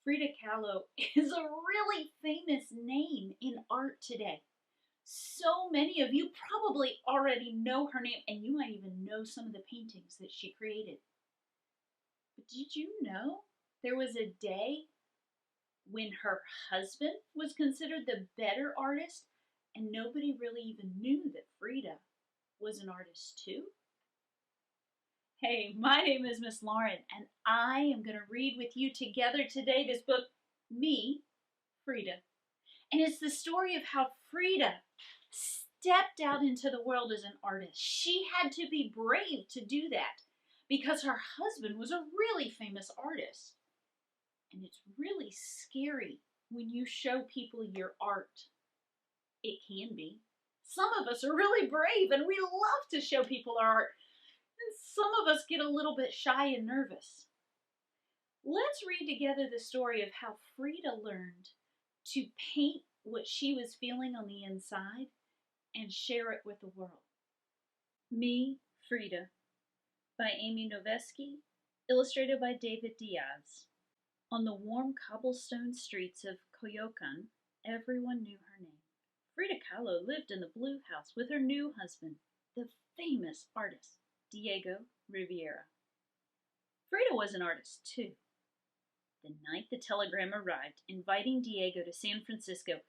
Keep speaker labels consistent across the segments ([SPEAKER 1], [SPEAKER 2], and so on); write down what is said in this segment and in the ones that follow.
[SPEAKER 1] Frida Kahlo is a really famous name in art today. So many of you probably already know her name, and you might even know some of the paintings that she created. But did you know there was a day when her husband was considered the better artist, and nobody really even knew that Frida was an artist too? Hey, my name is Miss Lauren, and I am going to read with you together today this book, Me, Frida. And it's the story of how Frida stepped out into the world as an artist. She had to be brave to do that because her husband was a really famous artist. And it's really scary when you show people your art. It can be. Some of us are really brave and we love to show people our art. And some of us get a little bit shy and nervous. Let's read together the story of how Frida learned to paint what she was feeling on the inside and share it with the world. Me, Frida, by Amy Noveski, illustrated by David Diaz. On the warm cobblestone streets of Coyoacan, everyone knew her name. Frida Khalo lived in the blue house with her new husband, the famous artist, Diego Rivera. Frida was an artist too. The night the telegram arrived inviting Diego to San Francisco,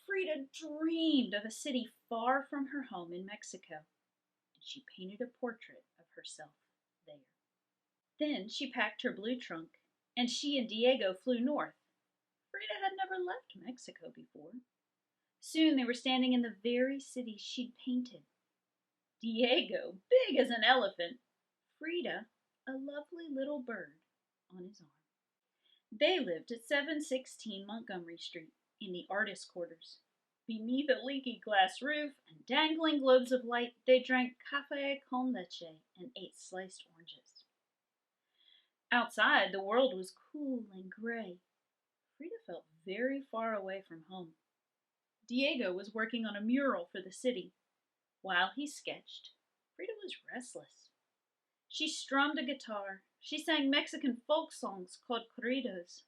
[SPEAKER 1] Frida dreamed of a city far from her home in Mexico, and she painted a portrait of herself there. Then she packed her blue trunk, and she and Diego flew north. Frida had never left Mexico before. Soon they were standing in the very city she'd painted. Diego, big as an elephant, Frida, a lovely little bird on his arm. They lived at 716 Montgomery Street, in the artist quarters. Beneath a leaky glass roof and dangling globes of light, they drank café con leche and ate sliced oranges. Outside, the world was cool and gray. Frida felt very far away from home. Diego was working on a mural for the city. While he sketched, Frida was restless. She strummed a guitar. She sang Mexican folk songs called corridos.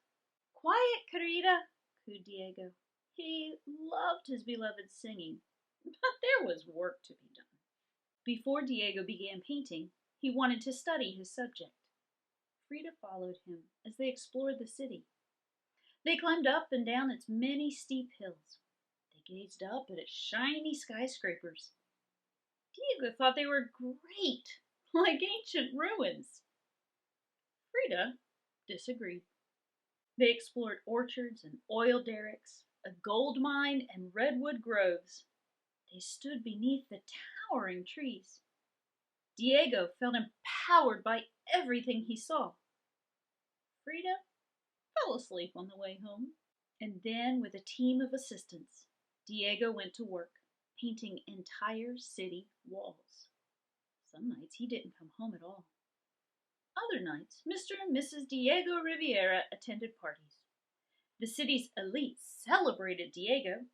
[SPEAKER 1] "Quiet, querida," cooed Diego. He loved his beloved singing, but there was work to be done. Before Diego began painting, he wanted to study his subject. Frida followed him as they explored the city. They climbed up and down its many steep hills. They gazed up at its shiny skyscrapers. Diego thought they were great, like ancient ruins. Frida disagreed. They explored orchards and oil derricks, a gold mine and redwood groves. They stood beneath the towering trees. Diego felt empowered by everything he saw. Frida fell asleep on the way home. And then, with a team of assistants, Diego went to work, painting entire city walls. Some nights he didn't come home at all. Other nights, Mr. and Mrs. Diego Rivera attended parties. The city's elite celebrated Diego.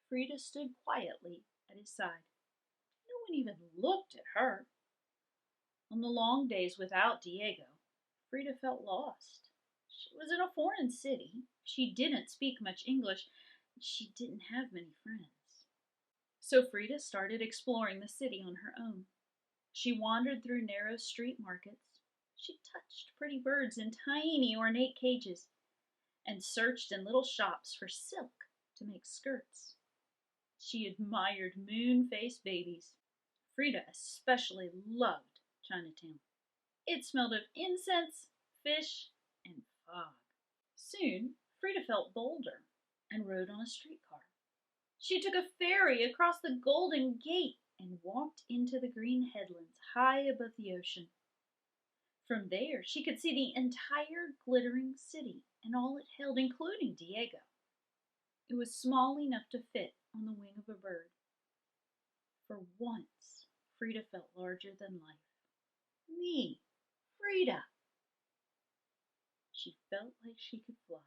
[SPEAKER 1] Frida stood quietly at his side. No one even looked at her. On the long days without Diego, Frida felt lost. She was in a foreign city. She didn't speak much English. She didn't have many friends. So Frida started exploring the city on her own. She wandered through narrow street markets. She touched pretty birds in tiny ornate cages and searched in little shops for silk to make skirts. She admired moon-faced babies. Frida especially loved Chinatown. It smelled of incense, fish, and fog. Soon, Frida felt bolder and rode on a streetcar. She took a ferry across the Golden Gate and walked into the green headlands high above the ocean. From there, she could see the entire glittering city and all it held, including Diego. It was small enough to fit on the wing of a bird. For once, Frida felt larger than life. Me, Frida! She felt like she could fly.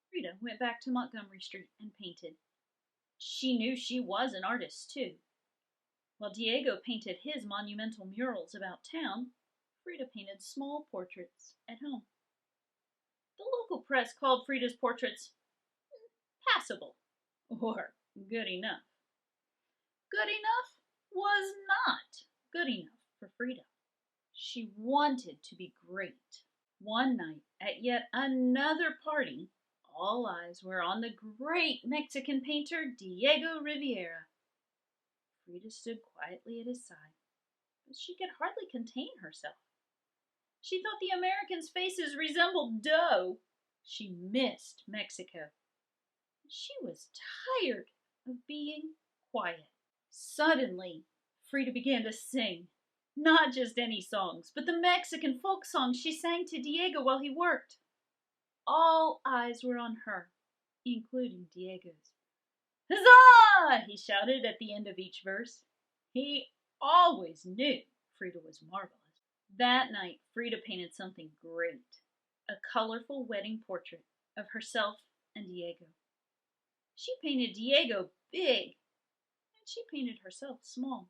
[SPEAKER 1] Frida went back to Montgomery Street and painted. She knew she was an artist, too. While Diego painted his monumental murals about town, Frida painted small portraits at home. The local press called Frida's portraits passable or good enough. Good enough was not good enough for Frida. She wanted to be great. One night, at yet another party, all eyes were on the great Mexican painter Diego Rivera. Frida stood quietly at his side, but she could hardly contain herself. She thought the Americans' faces resembled dough. She missed Mexico. She was tired of being quiet. Suddenly, Frida began to sing. Not just any songs, but the Mexican folk songs she sang to Diego while he worked. All eyes were on her, including Diego's. Huzzah! He shouted at the end of each verse. He always knew Frida was marvelous. That night, Frida painted something great, a colorful wedding portrait of herself and Diego. She painted Diego big, and she painted herself small,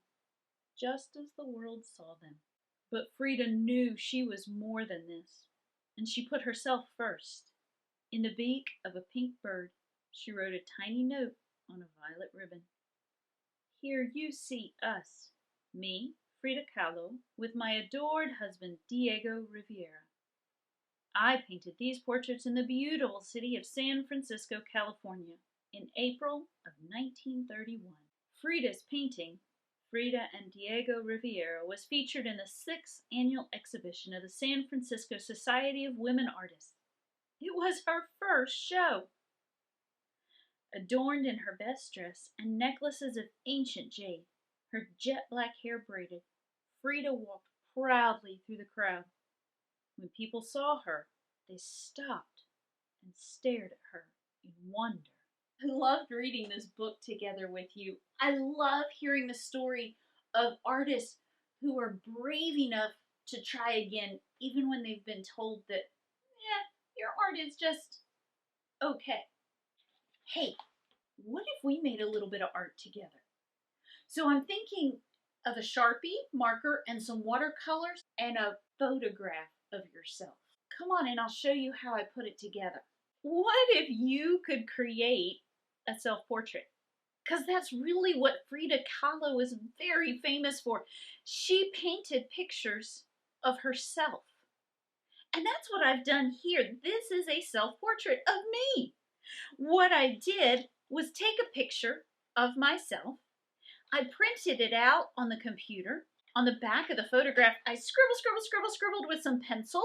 [SPEAKER 1] just as the world saw them. But Frida knew she was more than this, and she put herself first. In the beak of a pink bird, she wrote a tiny note on a violet ribbon. Here you see us, me, Frida Khalo, with my adored husband, Diego Rivera. I painted these portraits in the beautiful city of San Francisco, California, in April of 1931. Frida's painting, Frida and Diego Rivera, was featured in the 6th annual exhibition of the San Francisco Society of Women Artists. It was her first show. Adorned in her best dress and necklaces of ancient jade, her jet black hair braided, Frida walked proudly through the crowd. When people saw her, they stopped and stared at her in wonder. I loved reading this book together with you. I love hearing the story of artists who are brave enough to try again, even when they've been told that, your art is just okay. Hey, what if we made a little bit of art together? So I'm thinking of a Sharpie, marker, and some watercolors, and a photograph of yourself. Come on, and I'll show you how I put it together. What if you could create a self-portrait? Because that's really what Frida Kahlo is very famous for. She painted pictures of herself. And that's what I've done here. This is a self-portrait of me. What I did was take a picture of myself. I printed it out on the computer. On the back of the photograph, I scribbled with some pencil.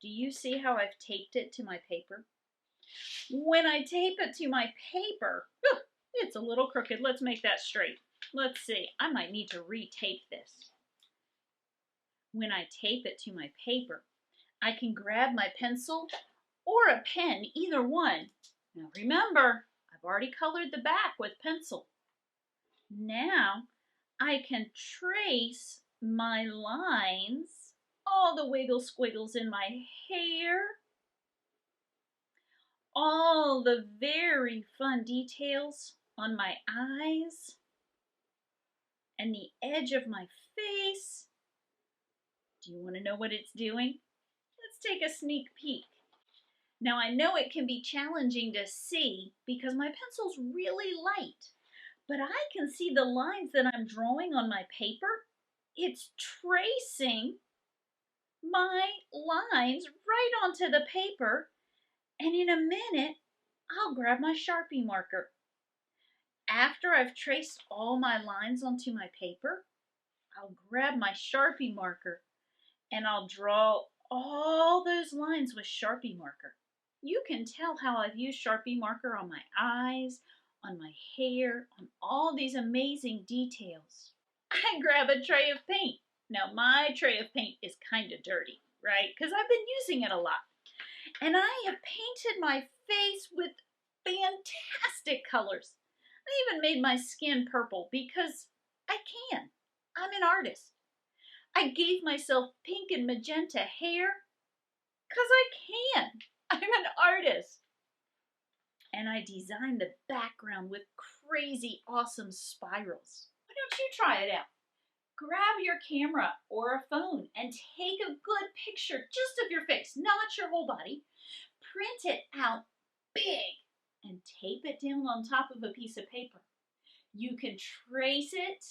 [SPEAKER 1] Do you see how I've taped it to my paper? When I tape it to my paper, it's a little crooked. Let's make that straight. Let's see. I might need to retape this. When I tape it to my paper, I can grab my pencil or a pen, either one. Now remember, I've already colored the back with pencil. Now I can trace my lines, all the wiggle squiggles in my hair, all the very fun details on my eyes and the edge of my face. Do you want to know what it's doing? Let's take a sneak peek. Now I know it can be challenging to see because my pencil's really light, but I can see the lines that I'm drawing on my paper. It's tracing my lines right onto the paper, and in a minute, I'll grab my Sharpie marker. After I've traced all my lines onto my paper, I'll grab my Sharpie marker and I'll draw all those lines with Sharpie marker. You can tell how I've used Sharpie marker on my eyes, on my hair, on all these amazing details. I grab a tray of paint. Now my tray of paint is kind of dirty, right? Because I've been using it a lot. And I have painted my face with fantastic colors. I even made my skin purple because I can. I'm an artist. I gave myself pink and magenta hair because I can. I'm an artist. And I designed the background with crazy awesome spirals. Why don't you try it out? Grab your camera or a phone and take a good picture just of your face, not your whole body. print it out big and tape it down on top of a piece of paper. You can trace it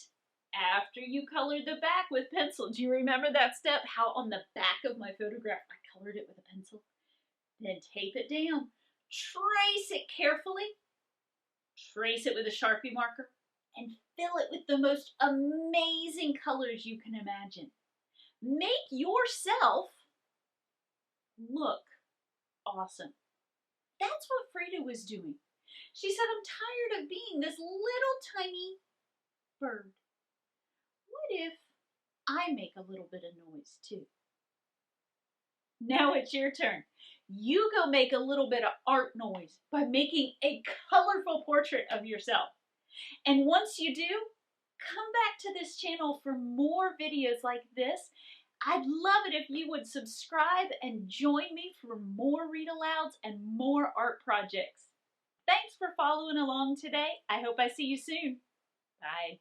[SPEAKER 1] after you colored the back with pencil. Do you remember that step? How on the back of my photograph I colored it with a pencil? Then tape it down. Trace it carefully. Trace it with a Sharpie marker and fill it with the most amazing colors you can imagine. Make yourself look awesome. That's what Frida was doing. She said, I'm tired of being this little tiny bird. What if I make a little bit of noise too? Now it's your turn. You go make a little bit of art noise by making a colorful portrait of yourself. And once you do, come back to this channel for more videos like this. I'd love it if you would subscribe and join me for more read alouds and more art projects. Thanks for following along today. I hope I see you soon. Bye.